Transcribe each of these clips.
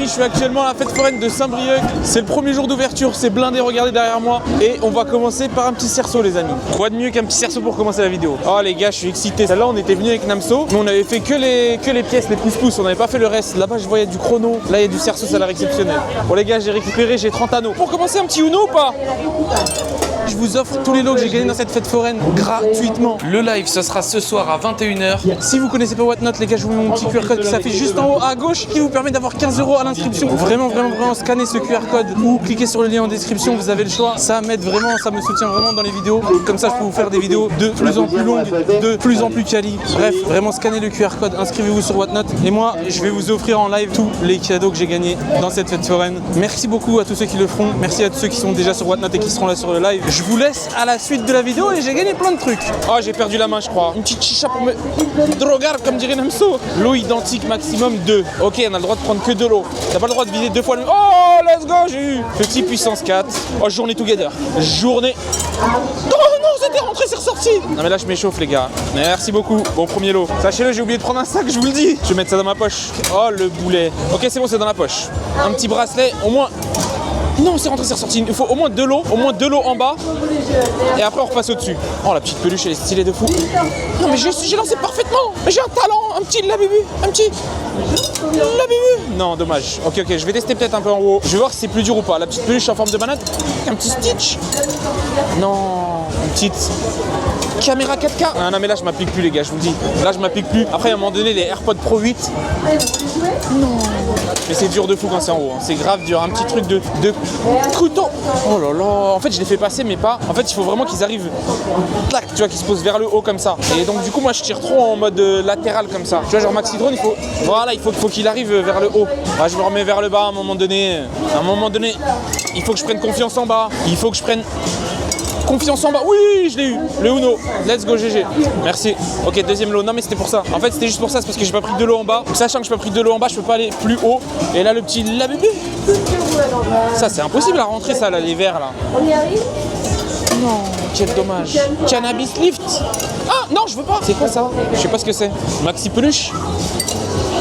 amis, je suis actuellement à la fête foraine de Saint-Brieuc. C'est le premier jour d'ouverture, c'est blindé, regardez derrière moi. Et on va commencer par un petit cerceau les amis. Quoi de mieux qu'un petit cerceau pour commencer la vidéo? Oh les gars, je suis excité. Celle-là, on était venu avec Namso, mais on avait fait que les pièces, les pouces-pouces, on n'avait pas fait le reste. Là-bas, je voyais du chrono, là il y a du cerceau, ça a l'air exceptionnel. Bon les gars, j'ai récupéré, j'ai 30 anneaux. Pour commencer, un petit Uno ou pas? Je vous offre tous les lots que j'ai gagnés dans cette fête foraine gratuitement. Le live, ce sera ce soir à 21h. Si vous connaissez pas Whatnot, les gars, je vous mets mon petit QR code qui s'affiche juste en haut à gauche qui vous permet d'avoir 15 € à l'inscription. Vraiment, scannez ce QR code ou cliquez sur le lien en description, vous avez le choix. Ça m'aide vraiment, ça me soutient vraiment dans les vidéos. Comme ça, je peux vous faire des vidéos de plus en plus longues, de plus en plus quali. Bref, vraiment scannez le QR code, inscrivez-vous sur Whatnot. Et moi, je vais vous offrir en live tous les cadeaux que j'ai gagnés dans cette fête foraine. Merci beaucoup à tous ceux qui le feront. Merci à tous ceux qui sont déjà sur Whatnot et qui seront là sur le live. Je vous laisse à la suite de la vidéo et j'ai gagné plein de trucs. Oh, j'ai perdu la main, je crois. Une petite chicha pour me drogar, comme dirait Namso. Lot identique, maximum 2. Ok, on a le droit de prendre que 2 lots. T'as pas le droit de viser 2 fois le... Oh, let's go, j'ai eu. Petit puissance 4. Oh, journée together. Journée... Oh non, c'était rentré, c'est ressorti. Non mais là, je m'échauffe, les gars. Merci beaucoup. Bon, premier lot. Sachez-le, j'ai oublié de prendre un sac, je vous le dis. Je vais mettre ça dans ma poche. Oh, le boulet. Ok, c'est bon, c'est dans la poche. Un petit bracelet, au moins... Non, c'est rentré, c'est ressorti. Il faut au moins 2 lots en bas. Et après, on repasse au-dessus. Oh, la petite peluche, elle est stylée de fou. Non, mais j'ai lancé parfaitement. Mais j'ai un talent, un petit Labubu. Un petit Labubu. Non, dommage. Ok, je vais tester peut-être un peu en haut. Je vais voir si c'est plus dur ou pas. La petite peluche en forme de banane. Un petit Stitch. Non, une petite caméra 4K. Ah non, mais là, je m'applique plus, les gars, je vous le dis. Là, je m'applique plus. Après, à un moment donné, les AirPods Pro 8. Non. Mais c'est dur de fou quand c'est en haut, hein. C'est grave dur, un petit truc de couteau. Oh là là, en fait je les fais passer mais pas. En fait il faut vraiment qu'ils arrivent, clac, tu vois, qu'ils se posent vers le haut comme ça. Et donc du coup moi je tire trop en mode latéral comme ça. Tu vois, genre Maxi Drone, il faut, voilà, il faut qu'il arrive vers le haut. Ouais, je me remets vers le bas à un moment donné. À un moment donné, il faut que je prenne confiance en bas. Il faut que je prenne confiance en bas. Oui, je l'ai eu. Le Uno. Let's go GG. Merci. Ok, deuxième lot. Non mais c'était pour ça. En fait c'était juste pour ça, c'est parce que j'ai pas pris 2 lots en bas. Sachant que j'ai pas pris 2 lots en bas, je peux pas aller plus haut. Et là le petit Labubu. Ça c'est impossible à rentrer ça là, les verres là. On y arrive? Non, quel dommage. Cannabis lift. Ah non, je veux pas. C'est quoi ça? Je sais pas ce que c'est. Maxi peluche.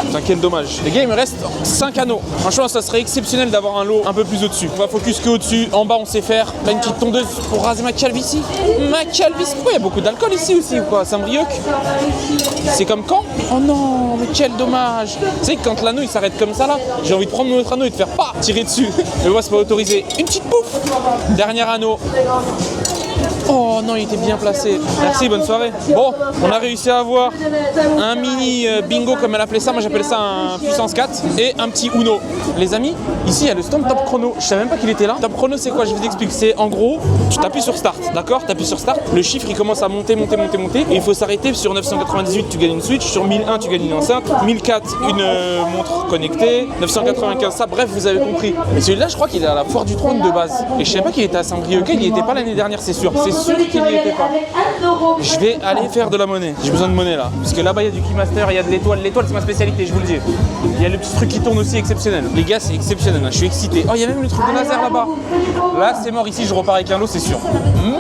Putain, quel dommage. Les gars, il me reste 5 anneaux. Franchement, ça serait exceptionnel d'avoir un lot un peu plus au-dessus. On va focus que au-dessus. En bas, on sait faire. Là, une petite tondeuse pour raser ma calvitie. Ma calvitie. Pourquoi il y a beaucoup d'alcool ici aussi ou quoi? Saint-Brieuc? C'est comme quand? Oh non, mais quel dommage. Tu sais que quand l'anneau il s'arrête comme ça là, j'ai envie de prendre mon autre anneau et de faire pas tirer dessus. Mais moi, c'est pas autorisé. Une petite pouffe. Dernier anneau. Oh non, il était bien placé. Merci, bonne soirée. Bon, on a réussi à avoir un mini bingo comme elle appelait ça. Moi j'appelle ça un puissance 4 et un petit Uno. Les amis, ici il y a le stand Top Chrono. Je savais même pas qu'il était là. Top Chrono c'est quoi? Je vous explique. C'est en gros, tu t'appuies sur Start, d'accord? Tu appuies sur Start, le chiffre il commence à monter. Et il faut s'arrêter sur 998, tu gagnes une Switch. Sur 1001, tu gagnes une enceinte. 1004, une montre connectée. 995, ça, bref, vous avez compris. Mais celui-là, je crois qu'il est à la Foire du Trône de base. Et je savais pas qu'il était à Saint-Brieuc. Il n'y était pas l'année dernière, c'est sûr. C'est sûr qu'il n'y était pas. Je vais aller faire de la monnaie. J'ai besoin de monnaie là. Parce que là-bas, il y a du Keymaster, il y a de l'étoile. L'étoile, c'est ma spécialité, je vous le dis. Il y a le petit truc qui tourne aussi exceptionnel. Les gars, c'est exceptionnel. Je suis excité. Oh, il y a même le truc de laser là-bas. Là, c'est mort. Ici, je repars avec un lot, c'est sûr.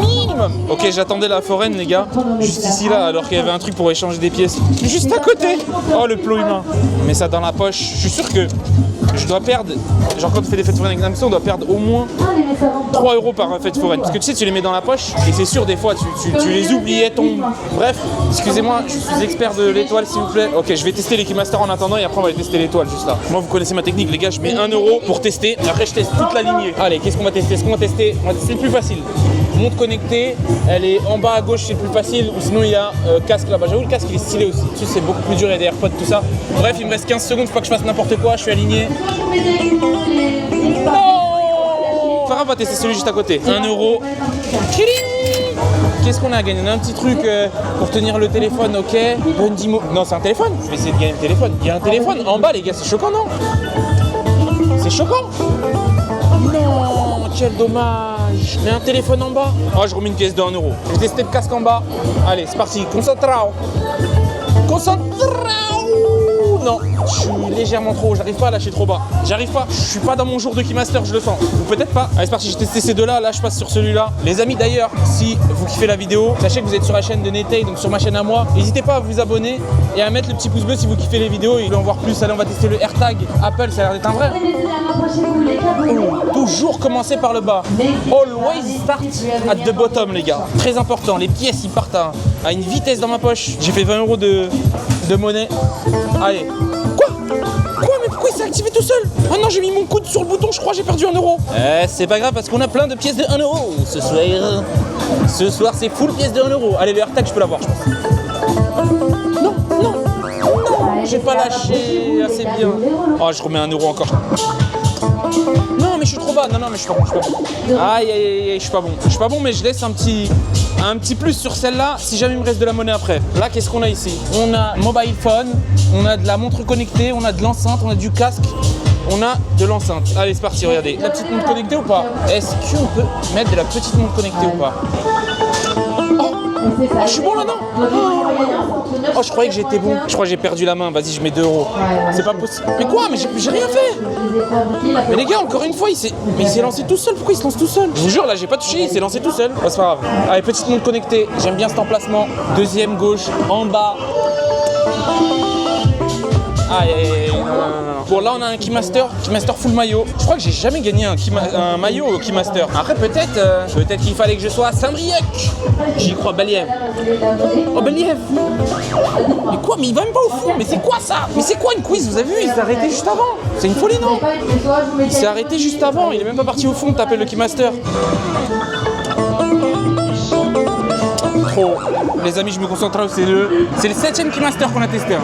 Minimum. Ok, j'attendais la foraine, les gars. Juste ici, là, alors qu'il y avait un truc pour échanger des pièces. Juste à côté. Oh, le plot humain. Mais ça dans la poche. Je suis sûr que je dois perdre. Genre, quand tu fais des fêtes foraines avec Namso, on doit perdre au moins 3 € par fête foraine. Parce que tu sais, tu les mets dans la poche. Et c'est sûr, des fois, tu les oubliais, tombent. Bref, excusez-moi, je suis expert de l'étoile, s'il vous plaît. Ok, je vais tester les Keymaster en attendant et après, on va tester l'étoile juste là. Moi, vous connaissez ma technique, les gars. Je mets 1 € pour tester. Et après, je teste toute la lignée. Allez, qu'est-ce qu'on va tester? On va tester le plus facile. Montre connectée, elle est en bas à gauche, c'est le plus facile. Ou sinon, il y a casque là-bas. J'avoue, le casque, il est stylé aussi. Tu sais, c'est beaucoup plus dur, il y a des AirPods, tout ça. Bref, il me reste 15 secondes, faut pas que je fasse n'importe quoi. Je suis aligné. Non! Farah va tester celui juste à côté. 1 €. Qu'est-ce qu'on a gagné? On a un petit truc pour tenir le téléphone, ok. Bundimo. Non, c'est un téléphone. Je vais essayer de gagner le téléphone. Il y a un téléphone en bas, les gars, c'est choquant, non? C'est choquant. Non, quel dommage. Mais un téléphone en bas. Oh, je remets une pièce de 1 €. Je vais tester le casque en bas. Allez, c'est parti. Concentrao. Non, je suis légèrement trop haut, j'arrive pas à lâcher trop bas. J'arrive pas, je suis pas dans mon jour de Keymaster, je le sens. Ou peut-être pas. Allez, c'est parti, j'ai testé ces deux-là, là je passe sur celui-là. Les amis d'ailleurs, si vous kiffez la vidéo, sachez que vous êtes sur la chaîne de Netay, donc sur ma chaîne à moi. N'hésitez pas à vous abonner et à mettre le petit pouce bleu si vous kiffez les vidéos et vous voulez en voir plus. Allez, on va tester le AirTag Apple, ça a l'air d'être un vrai. Toujours commencer par le bas. Always start at the bottom, les gars. Très important, les pièces ils partent à une vitesse dans ma poche. J'ai fait 20 € de monnaie. Allez. Quoi? Mais pourquoi il s'est activé tout seul? Oh non, j'ai mis mon coude sur le bouton, je crois j'ai perdu 1 €. C'est pas grave parce qu'on a plein de pièces de 1 € ce soir. Ce soir c'est full pièces de 1 €. Allez, le AirTag je peux l'avoir, je pense. Non, j'ai pas lâché assez bien. Oh, je remets 1 € encore. Non mais je suis trop bas, non mais je suis pas bon, Aïe, je suis pas bon mais je laisse un petit plus sur celle-là si jamais il me reste de la monnaie après. Là qu'est-ce qu'on a ici? On a mobile phone, on a de la montre connectée, on a de l'enceinte, on a du casque, on a de l'enceinte. Allez c'est parti, regardez. La petite montre connectée ou pas? Est-ce qu'on peut mettre de la petite montre connectée ou pas? Oh, je suis bon là, non? Oh, je croyais que j'étais bon. Je crois que j'ai perdu la main. Vas-y, je mets 2 €. C'est pas possible. Mais quoi? Mais j'ai rien fait. Mais les gars, encore une fois, il s'est lancé tout seul. Pourquoi il se lance tout seul? Je vous jure, là, j'ai pas touché. Il s'est lancé tout seul. Oh, c'est pas grave. Allez, petite montre connectée. J'aime bien cet emplacement. Deuxième gauche, en bas. Aïe, non. Bon, là, on a un Keymaster full maillot. Je crois que j'ai jamais gagné un maillot au Keymaster. Après, peut-être qu'il fallait que je sois à Saint-Brieuc. J'y crois, Believ. Oh, Believ. Mais quoi? Mais il va même pas au fond. Mais c'est quoi ça? Mais c'est quoi une quiz? Vous avez vu? Il s'est arrêté juste avant. C'est une folie, non? Il s'est arrêté juste avant. Il est même pas parti au fond de taper le Keymaster. Trop. Les amis, je me concentre là. C'est le 7e Keymaster qu'on a testé.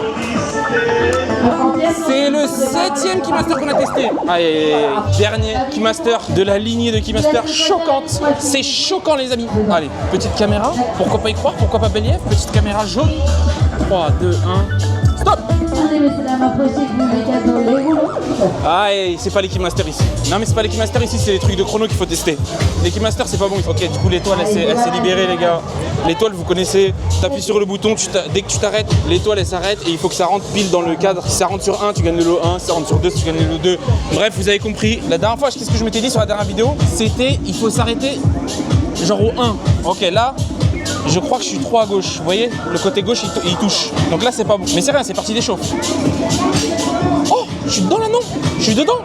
C'est le 7e Keymaster qu'on a testé. Allez, dernier Keymaster de la lignée de Keymaster choquante. C'est choquant les amis. Allez, petite caméra. Pourquoi pas y croire? Pourquoi pas Believ? Petite caméra jaune. 3, 2, 1. Stop! Ah, c'est pas les Keymaster ici. Non mais c'est pas les Keymaster ici, c'est les trucs de chrono qu'il faut tester. Les Keymaster c'est pas bon. Ok, du coup l'étoile elle s'est libérée les gars. L'étoile vous connaissez, t'appuies sur le bouton, dès que tu t'arrêtes, l'étoile elle s'arrête et il faut que ça rentre pile dans le cadre. Si ça rentre sur 1, tu gagnes le lot 1, si ça rentre sur 2, tu gagnes le lot 2. Bref, vous avez compris. La dernière fois, qu'est-ce que je m'étais dit sur la dernière vidéo? C'était il faut s'arrêter genre au 1. Ok, là je crois que je suis trop à gauche. Vous voyez, le côté gauche il touche. Donc là c'est pas bon. Mais c'est rien, c'est parti des chauffe. Oh, je suis dedans là, non? Je suis dedans.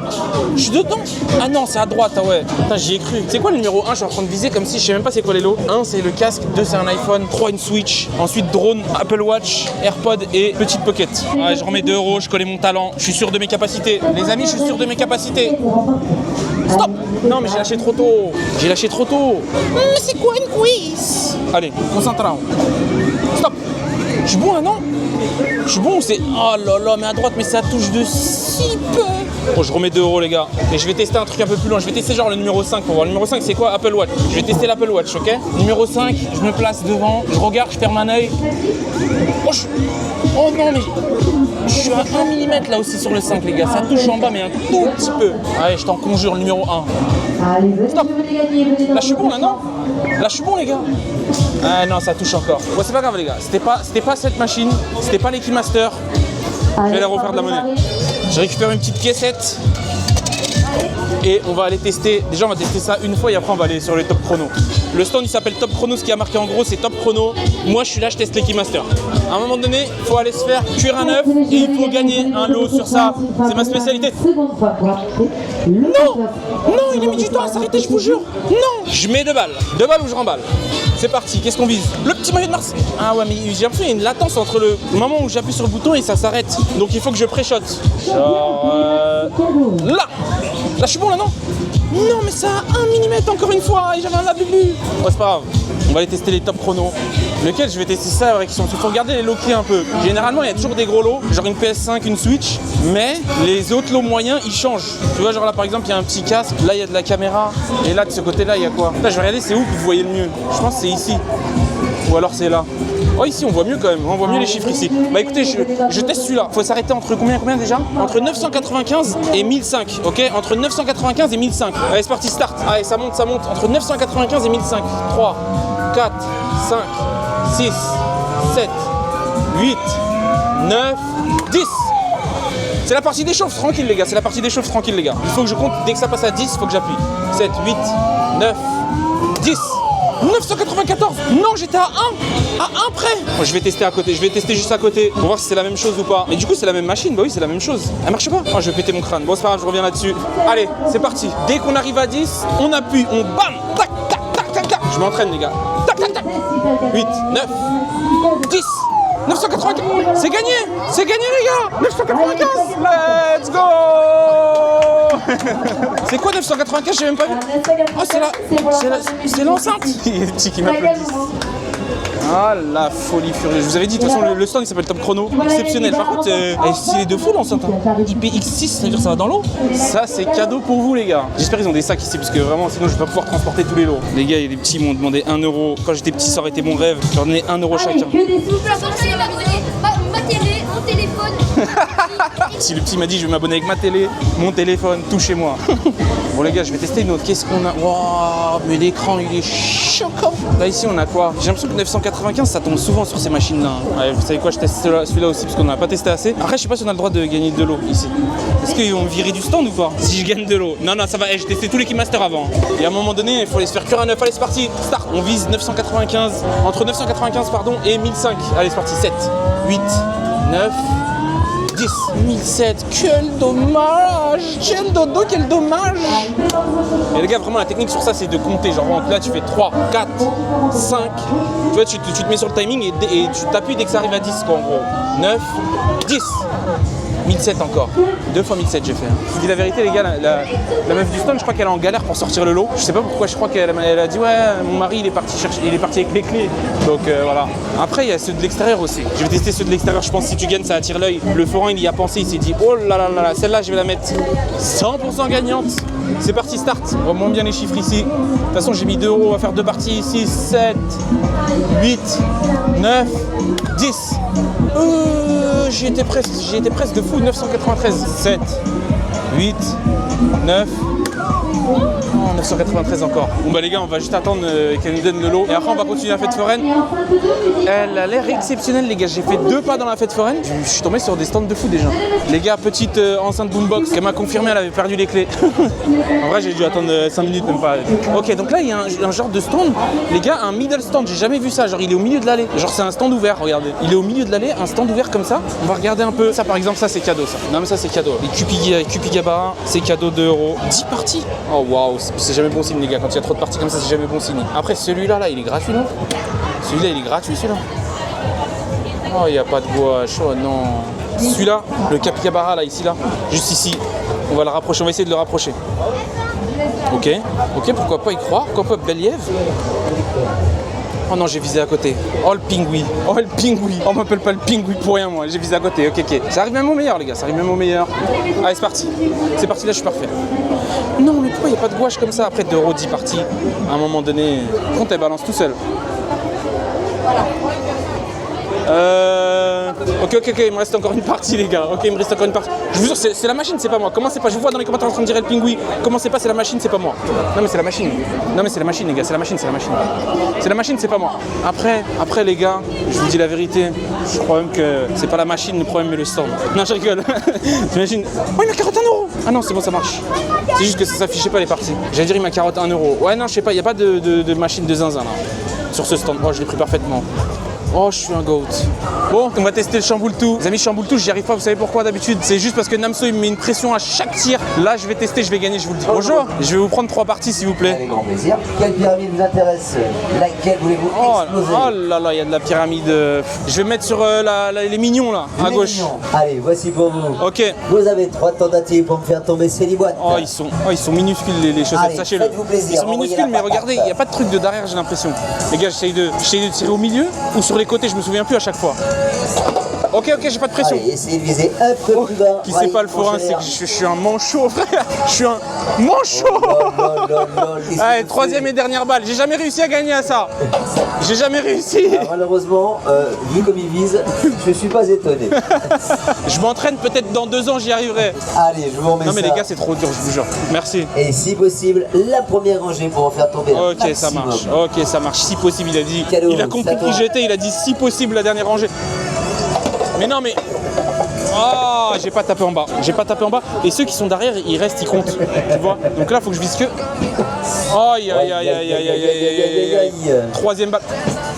Ah non, c'est à droite, ah ouais. Putain, j'y ai cru. C'est quoi le numéro 1? Je suis en train de viser comme si je sais même pas c'est quoi les lots. 1 c'est le casque, 2 c'est un iPhone, 3 une Switch, ensuite drone, Apple Watch, AirPod et petite pocket. Ouais, je remets 2 €, je connais mon talent, je suis sûr de mes capacités. Les amis, je suis sûr de mes capacités. Stop! Non mais j'ai lâché trop tôt. Mais c'est quoi une quiz? Allez, concentrons. Stop! Je suis bon là, non? Je suis bon, c'est... Oh là là, mais à droite, mais ça touche de si peu. Bon, je remets 2 € les gars. Et je vais tester un truc un peu plus loin. Je vais tester genre le numéro 5 pour voir. Le numéro 5 c'est quoi? Apple Watch. Je vais tester l'Apple Watch, ok? Numéro 5, je me place devant, je regarde, je ferme un œil. Oh non mais... Je suis à 1 mm là aussi sur le 5 les gars. Ça touche en bas mais un tout petit peu. Allez, je t'en conjure, le numéro 1. Stop! Là je suis bon là, non? Là je suis bon les gars. Ah non, ça touche encore. Bon, c'est pas grave les gars. C'était pas cette machine. C'était pas les Keymaster. Je vais la refaire de la monnaie. Je récupère une petite caissette. Et on va aller tester, déjà on va tester ça une fois et après on va aller sur les top chrono. Le stand il s'appelle Top Chrono, ce qui a marqué en gros c'est Top Chrono. Moi je suis là, je teste les Keymaster. À un moment donné, il faut aller se faire cuire un œuf et il faut gagner un lot sur ça. C'est ma spécialité. Non, il a mis du temps à s'arrêter, je vous jure. Non, je mets 2 balles. 2 balles ou je remballe. C'est parti, qu'est-ce qu'on vise? Le petit maillot de Mars. Ah ouais, mais j'ai l'impression qu'il y a une latence entre le moment où j'appuie sur le bouton et ça s'arrête. Donc il faut que je pré-shot. Genre là. Là je suis bon là, non? Non mais ça a 1 mm encore une fois et j'avais un abus. Oh, c'est pas grave. On va aller tester les top chronos. Lequel je vais tester ça avec son. Il faut regarder les lots clés un peu. Généralement il y a toujours des gros lots, genre une PS5, une Switch, mais les autres lots moyens ils changent. Tu vois, genre là par exemple il y a un petit casque, là il y a de la caméra, et là de ce côté là il y a quoi? Là je vais regarder c'est où que vous voyez le mieux. Je pense que c'est ici. Ou alors c'est là. Oh ici on voit mieux quand même, on voit mieux les chiffres ici. Bah écoutez, je teste celui-là. Faut s'arrêter entre combien déjà? Entre 995 et 1005, ok? Entre 995 et 1005. Allez c'est parti, start. Allez ça monte. Entre 995 et 1005. 3, 4, 5, 6, 7, 8, 9, 10. C'est la partie d'échauffe, tranquille les gars, c'est la partie d'échauffe, tranquille les gars. Il faut que je compte, dès que ça passe à 10, il faut que j'appuie. 7, 8, 9, 10. 994. Non, j'étais à 1 près. Bon, je vais tester à côté, je vais tester juste à côté pour voir si c'est la même chose ou pas. Mais du coup c'est la même machine, bah oui c'est la même chose. Elle marche pas. Oh, je vais péter mon crâne. Bon c'est pas grave, je reviens là-dessus. Allez, c'est parti. Dès qu'on arrive à 10, on appuie, on bam, tac, tac, tac, tac, tac. Je m'entraîne les gars. Tac, tac, tac. 8, 9, 10. 995. C'est gagné. C'est gagné les gars. 995. Let's go. C'est quoi 995? J'ai même pas vu. Oh c'est l'enceinte. Il y a des petits qui m'applaudissent. Ah la folie furieuse. Je vous avais dit de toute façon le stand il s'appelle Top Chrono. Exceptionnel. Par contre elle est stylée de fou l'enceinte. IPX6 ça veut dire que ça va dans l'eau. Ça c'est cadeau pour vous les gars. J'espère qu'ils ont des sacs ici parce que vraiment sinon je vais pas pouvoir transporter tous les lots. Les gars, il y a des petits m'ont demandé 1 euro. Quand j'étais petit ça aurait été mon rêve. Je leur donnais 1 euro chacun. Ma télé, mon téléphone. Si le petit m'a dit je vais m'abonner avec ma télé, mon téléphone, tout chez moi. Bon les gars, je vais tester une autre. Qu'est-ce qu'on a? Waouh, mais l'écran il est choquant. Là ici on a quoi? J'ai l'impression que 995 ça tombe souvent sur ces machines là. Ouais, vous savez quoi, je teste celui-là aussi parce qu'on n'a pas testé assez. Après je sais pas si on a le droit de gagner de l'eau ici. Est-ce qu'ils vont me virer du stand ou pas si je gagne de l'eau? Non ça va, j'ai testé tous les Keymaster avant. Et à un moment donné il faut aller se faire cuire à 9. Allez c'est parti, start. On vise 995, entre 995 pardon et 1005. Allez c'est parti, 7, 8, 9, 10, 1007, quel dommage, quel dodo, quel dommage. Et les gars, vraiment la technique sur ça c'est de compter, genre là tu fais 3, 4, 5, tu vois tu te mets sur le timing et tu t'appuies dès que ça arrive à 10 quoi en gros. 9, 10, 1007 encore, 2 fois 1007 j'ai fait. Je vous dis la vérité les gars, la meuf du stand je crois qu'elle est en galère pour sortir le lot. Je sais pas pourquoi, je crois qu'elle a dit ouais mon mari il est parti avec les clés. Donc voilà. Après il y a ceux de l'extérieur aussi. Je vais tester ceux de l'extérieur, je pense que si tu gagnes ça attire l'œil. Le forain il y a pensé, il s'est dit oh là là là, celle-là je vais la mettre 100% gagnante. C'est parti, start. On voit moins bien les chiffres ici. De toute façon j'ai mis 2 euros, on va faire 2 parties ici. 7, 8, 9, 10. J'y étais presque de fou, 993. 7, 8, 9. Oh, 993 encore. Bon bah les gars, on va juste attendre qu'elle nous donne le lot. Et après on va continuer la fête foraine. Elle a l'air exceptionnelle les gars. J'ai fait 2 pas dans la fête foraine. Je suis tombé sur des stands de fou déjà. Les gars, petite enceinte boombox. Elle m'a confirmé, elle avait perdu les clés. En vrai j'ai dû attendre 5 minutes même pas. Ok donc là il y a un genre de stand. Les gars, un middle stand, j'ai jamais vu ça. Genre il est au milieu de l'allée. Genre c'est un stand ouvert, regardez. Il est au milieu de l'allée, un stand ouvert comme ça. On va regarder un peu. Ça par exemple, ça c'est cadeau ça. Non mais ça c'est cadeau. Les Cupigabara, c'est cadeau 2 euros. 10 parties. Oh waouh, c'est jamais bon signe les gars, quand il y a trop de parties comme ça c'est jamais bon signe. Après celui-là il est gratuit non? Celui-là il est gratuit celui-là. Oh il n'y a pas de gouache, oh non. Celui-là, le Capicabara là, ici là, juste ici, on va le rapprocher, on va essayer de le rapprocher. Ok, pourquoi pas y croire, pourquoi pas Beliève. Oh non j'ai visé à côté. Oh le pingouin. On m'appelle pas le pingouin pour rien moi, j'ai visé à côté, ok. Ça arrive même au meilleur les gars, ça arrive même au meilleur. Allez c'est parti, là je suis parfait. Non mais pourquoi il n'y a pas de gouache comme ça après 2 euros 10 parties? À un moment donné, compte elle balance tout seul. Ok, il me reste encore une partie les gars. Ok, il me reste encore une partie. Je vous jure, c'est la machine, c'est pas moi. Commencez pas, je vous vois dans les commentaires en train de dire le pingouin. Commencez pas, c'est la machine, c'est pas moi. Non mais c'est la machine. Non mais c'est la machine les gars, c'est la machine. C'est la machine, c'est pas moi. Après les gars, je vous dis la vérité, je crois même que c'est pas la machine le problème mais le stand. Non je rigole. J'imagine. Oh il m'a carotte 1 euro. Ah non c'est bon ça marche. C'est juste que ça s'affichait pas les parties. J'allais dire il m'a carotte 1 euro. Ouais non je sais pas, il y a pas de machine de zinzin là. Sur ce stand. Oh je l'ai pris parfaitement. Oh, je suis un goat. Bon, on va tester le chamboule-tout. Les amis, chamboule-tout, j'y arrive pas, vous savez pourquoi d'habitude? C'est juste parce que Namso il me met une pression à chaque tir. Là, je vais tester, je vais gagner, je vous le dis. Bonjour, je vais vous prendre 3 parties s'il vous plaît. Avec grand plaisir. Quelle pyramide vous intéresse? Laquelle voulez-vous exploser? Oh là là, il y a de la pyramide. Je vais mettre sur les mignons là, à gauche. Allez, voici pour vous. Ok. Vous avez 3 tentatives pour me faire tomber ces 10 boîtes. Oh, ils sont minuscules les chaussettes, allez, sachez-le. faites-vous plaisir. Ils sont minuscules, mais regardez, il n'y a pas de truc de derrière, j'ai l'impression. Les gars, j'essaye de tirer au milieu ou sur les côtés, je me souviens plus à chaque fois. Ok, j'ai pas de pression. Allez, essayez de viser un peu plus bas. Qui sait pas le forain, c'est que je suis un manchot, frère. Je suis un manchot. Allez, 3e et dernière balle. J'ai jamais réussi à gagner à ça. J'ai jamais réussi. Alors, malheureusement, vu comme il vise, je suis pas étonné. Je m'entraîne, peut-être dans 2 ans, j'y arriverai. Allez, je vous remets ça. Non mais les gars, c'est trop dur, je vous jure. Merci. Et si possible, la première rangée pour en faire tomber un Ok, ça marche. Ok, ça marche. Si possible, il a dit. Cadeau, Il a compris qui j'étais. Il a dit si possible la dernière rangée. Mais non, mais Ah, j'ai pas tapé en bas. J'ai pas tapé en bas. Et ceux qui sont derrière, ils restent, ils comptent. Tu vois? Donc là, faut que je vise que. Aïe, aïe, aïe, aïe, aïe, aïe, aïe, aïe. Troisième balle.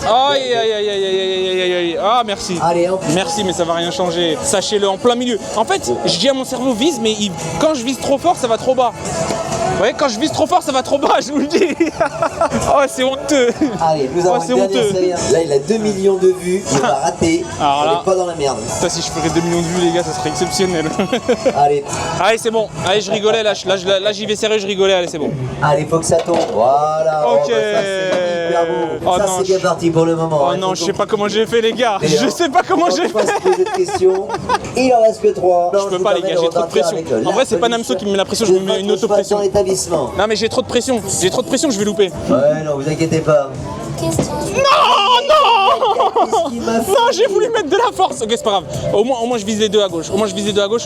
Aïe, aïe, aïe, aïe, aïe, aïe, aïe, aïe. Ah, merci. Allez, hop. Merci, mais ça va rien changer. Sachez-le, en plein milieu. En fait, je dis à mon cerveau vise, mais quand je vise trop fort, ça va trop bas. Vous voyez, quand je vise trop fort, ça va trop bas, je vous le dis. Oh, c'est honteux. Allez, nous avons c'est une dernière honteux. série. Là, il a 2 millions de vues. Il va rater. Alors On là- n'est pas dans la merde. Ça, si je ferais 2 millions de vues, les gars, ça serait exceptionnel. Allez, Allez, c'est bon. Allez, je rigolais. Là, j'y vais sérieux, je rigolais. Allez, c'est bon. allez, faut que ça tombe. Voilà. Ok. Oh, bah, ça, c'est hyper beau. Oh ça, non, c'est bien parti pour le moment. Oh hein. non, Faut je sais qu'on- pas comment j'ai fait, les gars. Et Je là, sais pas comment j'ai on va fait. se poser de questions. Il en reste que 3. Je peux pas, les gars, j'ai trop de pression. En vrai, c'est pas Namso qui me met la pression, je me mets une auto-pression. Dans l'établissement. Non, mais j'ai trop de pression. J'ai trop de pression, je vais louper. Ouais, non, vous inquiétez pas. Non, non. Qu'est-ce qu'il m'a fait? Non, j'ai voulu mettre de la force. Ok, c'est pas grave. Au moins, je vise les deux à gauche. Au moins, je vise les deux à gauche.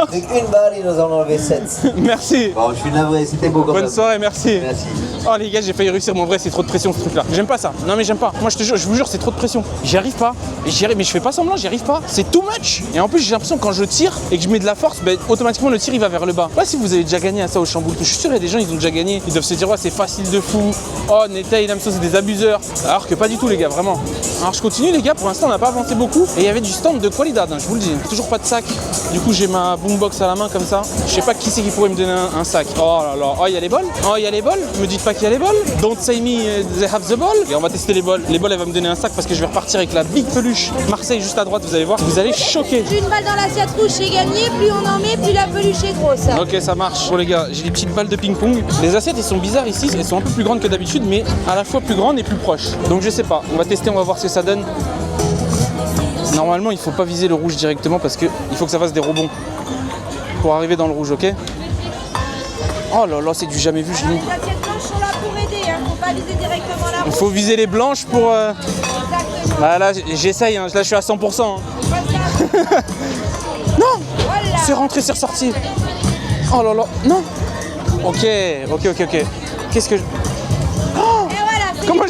Avec une balle, il nous en a enlevé 7. Merci. Bon, je suis navré, c'était beau quand Bonne même. soirée, merci. Merci. Oh les gars, j'ai failli réussir, mais en vrai c'est trop de pression ce truc là. J'aime pas ça. Non mais j'aime pas. Moi je te jure, je vous jure, c'est trop de pression. J'y arrive pas. Et j'y arrive, mais je fais pas semblant, j'y arrive pas. C'est too much. Et en plus j'ai l'impression que quand je tire et que je mets de la force, ben, automatiquement le tir il va vers le bas. Pas si vous avez déjà gagné à ça au Chamboul. Je suis sûr il y a des gens ils ont déjà gagné. Ils doivent se dire ouais c'est facile de fou. Oh Neta, Namso c'est des abuseurs. Alors que pas du tout les gars, vraiment. Alors je continue les gars, pour l'instant on n'a pas avancé beaucoup. Et il y avait du stand de qualidad, hein, je vous le dis. Toujours pas de sac. Du coup j'ai ma boombox à la main comme ça. Je sais pas qui c'est qui pourrait me donner un sac. Oh là là. Oh il y a les bols. Oh il y a les bols. Me dites pas qu'il y a les bols. Don't say me they have the ball. Et on va tester les bols. Les bols elle va me donner un sac parce que je vais repartir avec la big peluche. Marseille juste à droite, vous allez voir. Vous allez choquer. Plus une balle dans l'assiette rouge, c'est gagné. Plus on en met, plus la peluche est grosse. Ok ça marche. Bon les gars, j'ai des petites balles de ping-pong. Les assiettes elles sont bizarres ici, elles sont un peu plus grandes que d'habitude mais à la fois plus grandes et plus proches. Donc je sais pas, on va tester, on va voir ce que ça donne. Normalement il faut pas viser le rouge directement parce que il faut que ça fasse des rebonds pour arriver dans le rouge, ok? Oh là là, c'est du jamais vu, je dis. Les assiettes blanches sont là pour aider. Faut pas viser directement la Il rouge. faut viser les blanches pour... Exactement. Bah là j'essaye, hein. Là je suis à 100%. hein. Non, Voilà. c'est rentré, c'est ressorti. Oh là là, non. Ok. Qu'est-ce que je... Et voilà, c'est Comment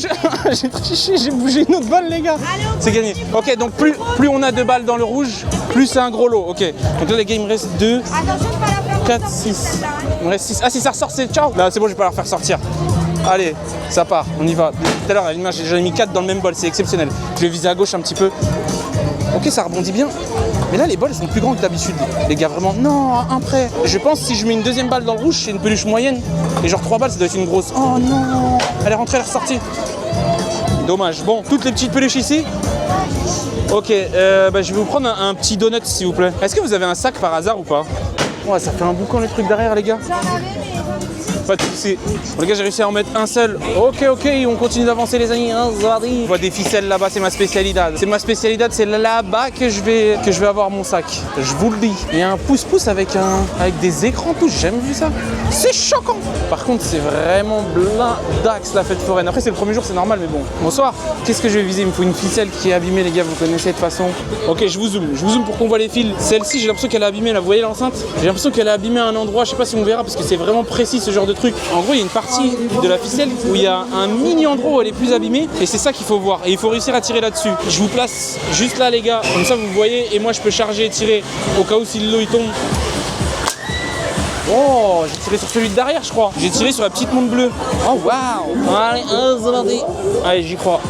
j'ai triché, j'ai bougé une autre balle les gars. Allez, on C'est gagné. Ok, donc plus on a 2 balles dans le rouge, plus c'est un gros lot. Ok. Donc là les gars il me reste 2, Attention de pas la faire 4, ressortir, 6. celle-là, hein. Il me reste 6. Ah si ça ressort c'est ciao. Là c'est bon, je vais pas la faire sortir. Allez, ça part, on y va. Tout à l'heure j'en ai mis 4 dans le même bol, c'est exceptionnel. Je vais viser à gauche un petit peu. Ok, ça rebondit bien. Mais là les balles sont plus grandes que d'habitude. Les gars vraiment, non, un prêt. Je pense que si je mets une deuxième balle dans le rouge, c'est une peluche moyenne. Et genre 3 balles ça doit être une grosse. Oh non. Elle est rentrée, elle est ressortie. Dommage. Bon, toutes les petites peluches ici. Ok, bah, je vais vous prendre un petit donut s'il vous plaît. Est-ce que vous avez un sac par hasard ou pas? Ouais, ça fait un boucan les trucs derrière les gars. J'en avais, mais j'en ai plus. Pas de soucis. Bon, les gars, j'ai réussi à en mettre un seul. Ok, on continue d'avancer les amis. Je vois des ficelles là-bas, c'est ma spécialité. C'est ma spécialité, c'est là-bas que je vais avoir mon sac. Je vous le dis. Il y a un pouce-pouce avec des écrans touches. J'ai jamais vu ça. C'est choquant. Par contre, c'est vraiment blindax la fête foraine. Après, c'est le premier jour, c'est normal, mais bon. Bonsoir. Qu'est-ce que je vais viser? Il me faut une ficelle qui est abîmée, les gars. Vous connaissez de toute façon. Ok, je vous zoome pour qu'on voit les fils. Celle-ci, j'ai l'impression qu'elle est abîmée. Là, vous voyez l'enceinte? J'ai l'impression qu'elle est abîmée à un endroit. Je sais pas si on verra parce que c'est vraiment précis ce genre de truc. En gros, il y a une partie de la ficelle où il y a un mini endroit où elle est plus abîmée et c'est ça qu'il faut voir. Et il faut réussir à tirer là-dessus. Je vous place juste là, les gars. Comme ça, vous voyez. Et moi, je peux charger et tirer au cas où si le lot il tombe. Oh, j'ai tiré sur celui de derrière, je crois. J'ai tiré sur la petite montre bleue. Oh, waouh. Allez, allez, j'y crois.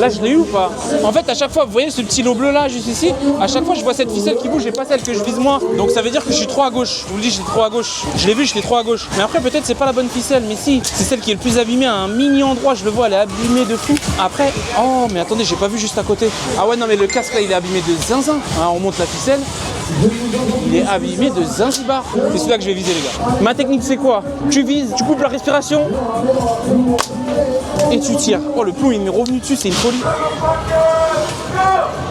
Là, je l'ai eu ou pas? En fait, à chaque fois, vous voyez ce petit lot bleu là, juste ici, à chaque fois, je vois cette ficelle qui bouge et pas celle que je vise moi. Donc, ça veut dire que je suis trop à gauche. Je vous le dis, je suis trop à gauche. Je l'ai vu, je suis trop à gauche. Mais après, peut-être, c'est pas la bonne ficelle. Mais si, c'est celle qui est le plus abîmée à un mini endroit. Je le vois, elle est abîmée de fou. Après, oh, mais attendez, j'ai pas vu juste à côté. Ah ouais, non, mais le casque là, il est abîmé de zinzin. Ah, on monte la ficelle. Il est abîmé de Zanzibar. C'est celui-là que je vais viser les gars. Ma technique c'est quoi? Tu vises, tu coupes la respiration et tu tires. Oh le plomb il est revenu dessus, c'est une folie.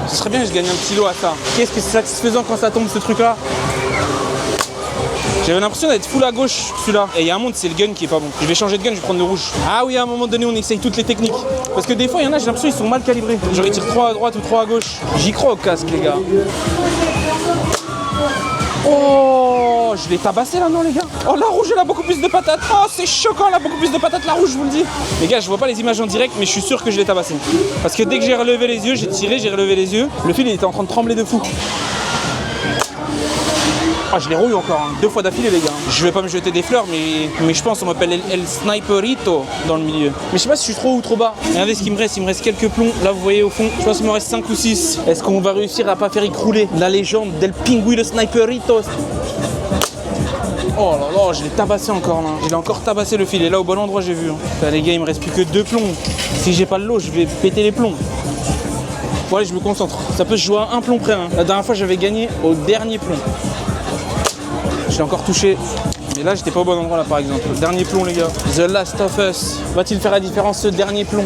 Ce serait bien que je gagne un petit lot à ça. Qu'est-ce que c'est satisfaisant quand ça tombe ce truc là? J'avais l'impression d'être full à gauche celui-là. Et il y a un monde, c'est le gun qui est pas bon. Je vais changer de gun, je vais prendre le rouge. Ah oui, à un moment donné, on essaye toutes les techniques. Parce que des fois, il y en a, j'ai l'impression qu'ils sont mal calibrés. Genre ils tirent 3 à droite ou 3 à gauche. J'y crois au casque, les gars. Oh, je l'ai tabassé là, non les gars? Oh, la rouge, elle a beaucoup plus de patates. Oh, c'est choquant, elle a beaucoup plus de patates, la rouge, je vous le dis. Les gars, je vois pas les images en direct, mais je suis sûr que je l'ai tabassé. Parce que dès que j'ai relevé les yeux, j'ai tiré, j'ai relevé les yeux. Le fil, il était en train de trembler de fou. Ah, je les rouille encore, hein. 2 fois d'affilée, les gars. Je vais pas me jeter des fleurs, mais je pense qu'on m'appelle El Sniperito dans le milieu. Mais je sais pas si je suis trop haut ou trop bas. Regardez ce qu'il me reste. Il me reste quelques plombs. Là, vous voyez au fond, je pense qu'il me reste 5 ou 6. Est-ce qu'on va réussir à pas faire écrouler la légende d'El Pingüino Sniperito? Oh là là, je l'ai tabassé encore là. Je l'ai encore tabassé le fil. Et là, au bon endroit, j'ai vu. Hein. Là, les gars, il me reste plus que 2 plombs. Si j'ai pas de l'eau, je vais péter les plombs. Bon, allez, je me concentre. Ça peut se jouer à un plomb près. Hein. La dernière fois, j'avais gagné au dernier plomb. Je l'ai encore touché. Mais là, j'étais pas au bon endroit là, par exemple. Dernier plomb, les gars. The Last of Us. Va-t-il faire la différence, ce dernier plomb?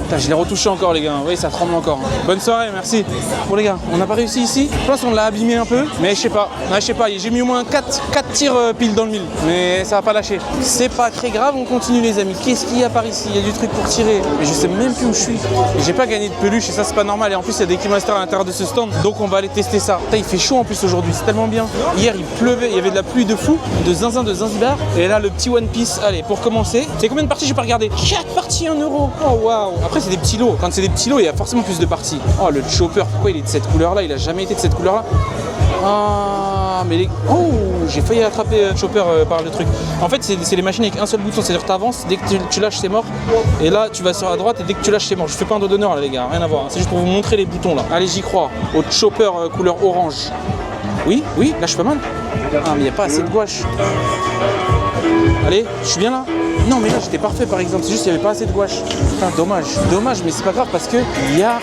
Putain, je l'ai retouché encore, les gars. Oui, ça tremble encore. Bonne soirée, merci. Bon, les gars, on n'a pas réussi ici. Je pense qu'on l'a abîmé un peu. Mais je sais pas. Ouais, je sais pas. J'ai mis au moins 4 tirs pile dans le mille. Mais ça va pas lâcher. C'est pas très grave, on continue, les amis. Qu'est-ce qu'il y a par ici? Il y a du truc pour tirer. Mais je sais même plus où je suis. Et j'ai pas gagné de peluche et ça, c'est pas normal. Et en plus, il y a des Keymasters à l'intérieur de ce stand. Donc, on va aller tester ça. Putain, il fait chaud en plus aujourd'hui. C'est tellement bien. Hier, il pleuvait. Il y avait de la pluie de fou. De zinzin, de Zanzibar. Et là, le petit One Piece. Allez, pour commencer. C'est combien de parties? J'ai pas regardé. 4 parties, 1 euro. Oh, waouh. Après, c'est des petits lots. Quand c'est des petits lots, il y a forcément plus de parties. Oh, le chopper, pourquoi il est de cette couleur-là? Il a jamais été de cette couleur-là. Ah, mais les... Oh, j'ai failli attraper chopper par le truc. En fait, c'est les machines avec un seul bouton. C'est-à-dire que t'avances, dès que tu lâches, c'est mort. Et là, tu vas sur la droite et dès que tu lâches, c'est mort. Je fais pas un doigt d'honneur, là, les gars. Rien à voir. C'est juste pour vous montrer les boutons, là. Allez, j'y crois. Au chopper couleur orange. Oui, oui, là, je suis pas mal. Ah, mais il n'y a pas assez de gouache. Allez, je suis bien là? Non, mais là j'étais parfait par exemple, c'est juste qu'il n'y avait pas assez de gouache. Putain, dommage. Dommage, mais c'est pas grave parce que il y a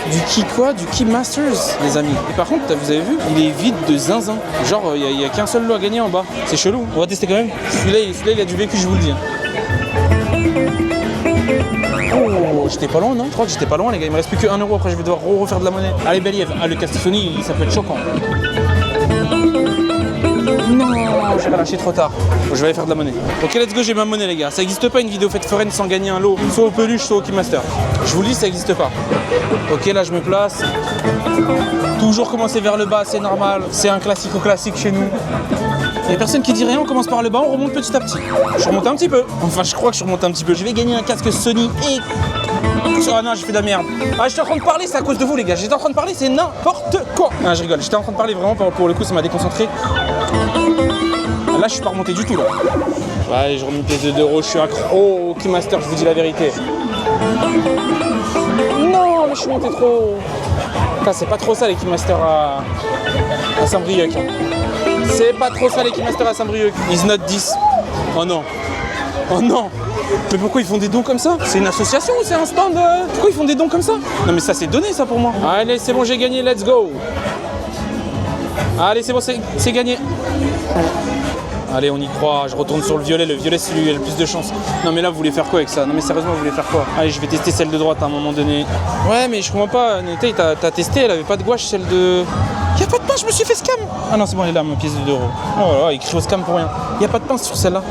du Keymasters, les amis. Et par contre, vous avez vu, il est vide de zinzin. Genre, il n'y a qu'un seul lot à gagner en bas. C'est chelou. On va tester quand même. Celui-là, il a du vécu, je vous le dis. Oh, j'étais pas loin, non? Je crois que j'étais pas loin, les gars. Il me reste plus que 1 euro. Après, je vais devoir refaire de la monnaie. Allez, Believ. Ah, le Castifoni, ça peut être choquant. Non, j'ai relâché trop tard. Bon, je vais aller faire de la monnaie. Ok, let's go, j'ai ma monnaie, les gars. Ça n'existe pas une vidéo faite foraine sans gagner un lot, soit au peluche, soit au Keymaster. Je vous le dis, ça n'existe pas. Ok, là, je me place. Toujours commencer vers le bas, c'est normal. C'est un classique chez nous. Il n'y a personne qui dit rien, on commence par le bas, on remonte petit à petit. Je remonte un petit peu. Enfin, je crois que je remonte un petit peu. Je vais gagner un casque Sony et... Ah non, j'ai fait de la merde. Ah, j'étais en train de parler, c'est à cause de vous, les gars. J'étais en train de parler, c'est n'importe quoi. Ah, je rigole. J'étais en train de parler vraiment, pour le coup, ça m'a déconcentré. Là, je suis pas remonté du tout, là. Ouais, je remets une pièce de 2 euros. Je suis accro au Keymaster, je vous dis la vérité. Non, mais je suis monté trop. Putain, c'est pas trop ça, les Keymasters à Saint-Brieuc. C'est pas trop ça, les Keymasters à Saint-Brieuc. Is not 10. Oh non. Oh non. Mais pourquoi ils font des dons comme ça? C'est une association ou c'est un stand? Pourquoi ils font des dons comme ça? Non mais ça c'est donné ça pour moi. Allez c'est bon, j'ai gagné, let's go. Allez c'est bon, c'est gagné. Allez on y croit, je retourne sur le violet c'est lui qui a le plus de chance. Non mais là vous voulez faire quoi avec ça? Non mais sérieusement vous voulez faire quoi? Allez je vais tester celle de droite à un moment donné. Ouais mais je comprends pas, Netei t'as testé, elle avait pas de gouache celle de... Y'a pas de pince, je me suis fait scam. Ah non c'est bon elle est là ma pièce de 2 euros. Oh là là, il crie au scam pour rien. Y'a pas de pince sur celle-là.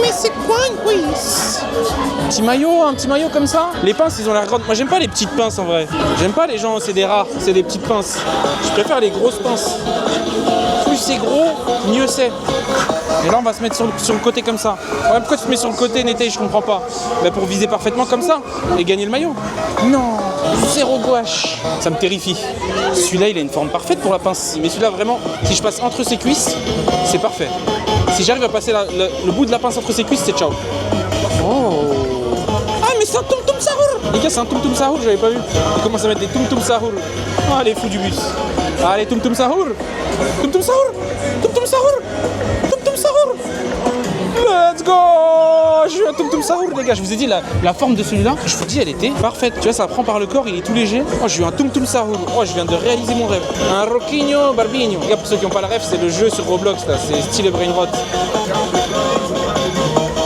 Mais c'est quoi une quiz? Un petit maillot comme ça? Les pinces ils ont l'air grandes. Moi j'aime pas les petites pinces en vrai. J'aime pas les gens, c'est des rats, c'est des petites pinces. Je préfère les grosses pinces. Plus c'est gros, mieux c'est. Et là on va se mettre sur le côté comme ça. Ouais, pourquoi tu te mets sur le côté Netei? Je comprends pas. Bah pour viser parfaitement comme ça et gagner le maillot. Non, zéro gouache. Ça me terrifie. Celui-là il a une forme parfaite pour la pince. Mais celui-là vraiment, si je passe entre ses cuisses, c'est parfait. Si j'arrive à passer le bout de la pince entre ses cuisses, c'est ciao. Oh. Ah mais c'est un Tum Tum Sahur. Les gars c'est un Tum Tum Sahur, j'avais pas vu. Ils commencent à mettre des Tum Tum Sahur. Ah les fous du bus. Allez Tum Tum Sahur. Tum Tum Sahur. Tum Tum Sahur. Tum Tum Sahur. Let's go. J'ai eu un Tum Tum Sahur les gars. Je vous ai dit la forme de celui-là, je vous dis elle était parfaite. Tu vois ça prend par le corps, il est tout léger. Oh j'ai eu un Tum Tum Sahur. Oh je viens de réaliser mon rêve. Un Roquinho Barbinho. Les gars pour ceux qui n'ont pas la rêve, c'est le jeu sur Roblox là. C'est style Brainrot.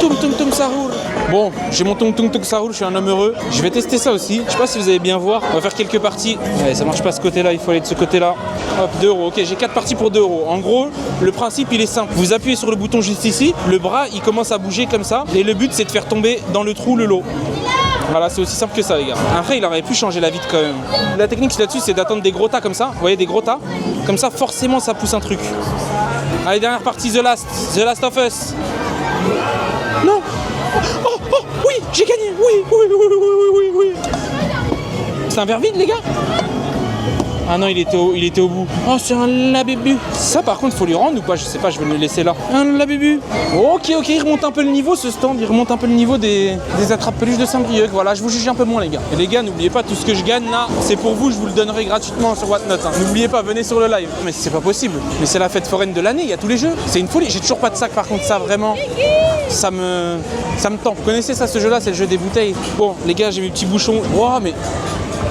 Tum Tum Tum Sahur. Bon, j'ai mon Tum Tum Tum Sahur, je suis un homme heureux. Je vais tester ça aussi. Je sais pas si vous allez bien voir. On va faire quelques parties. Ouais, ça marche pas ce côté-là, il faut aller de ce côté-là. Hop, 2 euros. Ok, j'ai 4 parties pour 2 euros. En gros, le principe il est simple. Vous appuyez sur le bouton juste ici, le bras il commence à bouger comme ça. Et le but c'est de faire tomber dans le trou le lot. Voilà, c'est aussi simple que ça les gars. Après il aurait pu changer la vitre quand même. La technique là-dessus c'est d'attendre des gros tas comme ça. Vous voyez des gros tas? Comme ça forcément ça pousse un truc. Allez, dernière partie, The Last of Us. Non. Oh, oui, j'ai gagné. Oui. C'est un verre vide, les gars. Ah non, il était au bout. Oh, c'est un labébu. Ça, par contre, faut lui rendre ou pas? Je sais pas, je vais le laisser là. Un labébu. Ok, il remonte un peu le niveau, ce stand. Il remonte un peu le niveau des attrape-peluches de Saint-Brieuc. Voilà, je vous juge un peu moins, les gars. Et les gars, n'oubliez pas, tout ce que je gagne là, c'est pour vous. Je vous le donnerai gratuitement sur Whatnot. Hein. N'oubliez pas, venez sur le live. Mais c'est pas possible. Mais c'est la fête foraine de l'année, il y a tous les jeux. C'est une folie. J'ai toujours pas de sac, par contre, ça, vraiment. Ça me tente. Vous connaissez ça, ce jeu-là? C'est le jeu des bouteilles. Bon, les gars, j'ai mes petits bouchons. Wow, mais.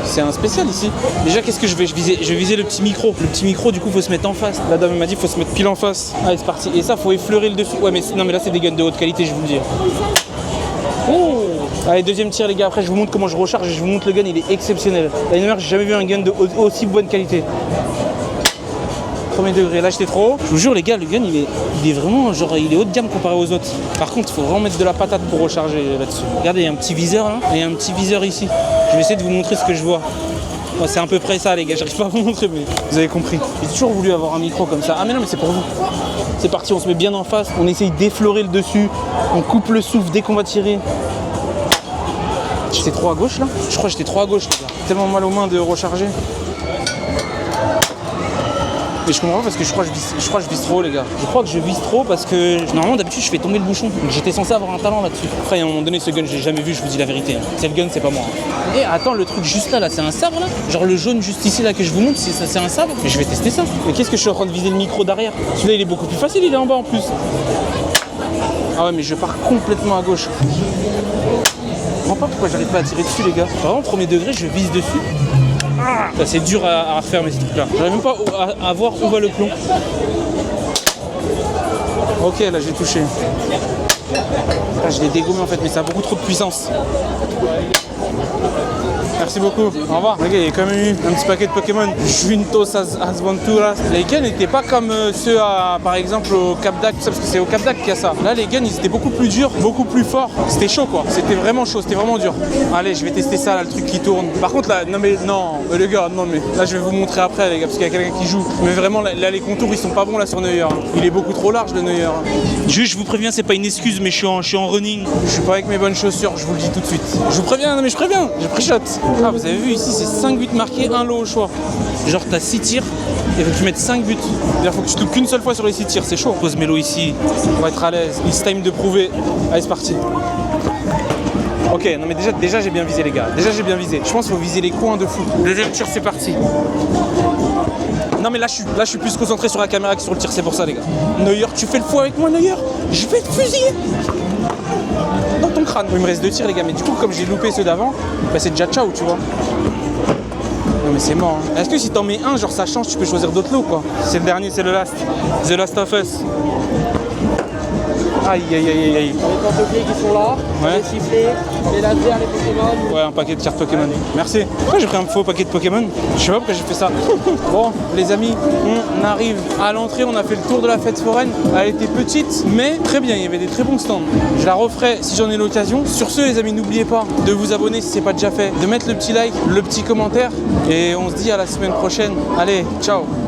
C'est un spécial ici. Déjà, qu'est-ce que je vais viser le petit micro. Le petit micro, du coup, faut se mettre en face. La dame m'a dit, faut se mettre pile en face. Allez, c'est parti. Et ça, faut effleurer le dessus. Ouais, mais non, mais là, c'est des guns de haute qualité, je vous le dis. Oh. Allez, deuxième tir, les gars. Après, je vous montre comment je recharge et je vous montre le gun. Il est exceptionnel. L'année dernière, j'ai jamais vu un gun de aussi bonne qualité. Premier degré, là j'étais trop haut. Je vous jure, les gars, le gun il est vraiment genre, il est haut de gamme comparé aux autres. Par contre, il faut vraiment mettre de la patate pour recharger là-dessus. Regardez, il y a un petit viseur là et un petit viseur ici. Je vais essayer de vous montrer ce que je vois. Bon, c'est à peu près ça, les gars, j'arrive pas à vous montrer, mais vous avez compris. J'ai toujours voulu avoir un micro comme ça. Ah, mais non, mais c'est pour vous. C'est parti, on se met bien en face, on essaye d'effleurer le dessus, on coupe le souffle dès qu'on va tirer. J'étais trop à gauche là? Je crois que j'étais trop à gauche, les gars. Tellement mal aux mains de recharger. Mais je comprends pas parce que je crois que je vise trop, les gars. Je crois que je vise trop parce que normalement d'habitude je fais tomber le bouchon. Donc j'étais censé avoir un talent là-dessus. Après à un moment donné ce gun je l'ai jamais vu, je vous dis la vérité. C'est le gun, c'est pas moi. Et attends, le truc juste là, c'est un sabre là? Genre le jaune juste ici là que je vous montre, c'est un sabre? Mais je vais tester ça. Mais qu'est-ce que je suis en train de viser le micro derrière? Celui-là il est beaucoup plus facile, il est en bas en plus. Ah ouais, mais je pars complètement à gauche. Je comprends pas pourquoi j'arrive pas à tirer dessus, les gars. Vraiment premier degré, je vise dessus. Ah, c'est dur à refaire mes trucs là. J'arrive même pas à voir où va le plomb. Ok, là j'ai touché. Ah, je l'ai dégommé en fait, mais ça a beaucoup trop de puissance. Merci beaucoup. Au revoir. Les gars, il y a quand même eu un petit paquet de Pokémon. Juntos Asventuras. Les guns n'étaient pas comme ceux à, par exemple, au Cap d'Ac, parce que c'est au Cap d'Ac qu'il y a ça. Là, les guns, ils étaient beaucoup plus durs, beaucoup plus forts. C'était chaud, quoi. C'était vraiment chaud, c'était vraiment dur. Allez, je vais tester ça, là, le truc qui tourne. Par contre, là, non, les gars, non, mais là, je vais vous montrer après, les gars, parce qu'il y a quelqu'un qui joue. Mais vraiment, là, les contours, ils sont pas bons, là, sur Neuer. Il est beaucoup trop large, le Neuer. Juste, je vous préviens, c'est pas une excuse, mais je suis en running. Je suis pas avec mes bonnes chaussures, je vous le dis tout de suite. Je vous préviens, non, mais je préviens, je pré-shot. Ah, vous avez vu ici, c'est 5 buts marqués, un lot au choix. Genre, t'as 6 tirs et faut que tu mettes 5 buts. C'est-à-dire, faut que tu te loupes qu'une seule fois sur les 6 tirs, c'est chaud. Pose Mélo ici, on va être à l'aise. It's time de prouver. Allez, c'est parti. Ok, non, mais déjà j'ai bien visé, les gars. Déjà, j'ai bien visé. Je pense qu'il faut viser les coins de fou. Deuxième tir, c'est parti. Non, mais là, je suis plus concentré sur la caméra que sur le tir, c'est pour ça, les gars. Neuer, tu fais le fou avec moi, Neuer? Je vais te fusiller dans ton crâne. Il me reste 2 tirs, les gars, mais du coup, comme j'ai loupé ceux d'avant, bah, c'est déjà ciao, tu vois. Non, mais c'est mort. Hein. Est-ce que si t'en mets un, genre ça change, tu peux choisir d'autres lots, quoi? C'est le dernier, c'est le last. The Last of Us. Aïe, aïe, aïe, aïe. Les porte-clés qui sont là, ouais. Les sifflets, les lasers, les Pokémon. Ouais, un paquet de cartes Pokémon. Merci. Pourquoi j'ai pris un faux paquet de Pokémon? Je sais pas pourquoi j'ai fait ça. Bon, les amis, on arrive à l'entrée. On a fait le tour de la fête foraine. Elle était petite, mais très bien. Il y avait des très bons stands. Je la referai si j'en ai l'occasion. Sur ce, les amis, n'oubliez pas de vous abonner si c'est pas déjà fait, de mettre le petit like, le petit commentaire. Et on se dit à la semaine prochaine. Allez, ciao.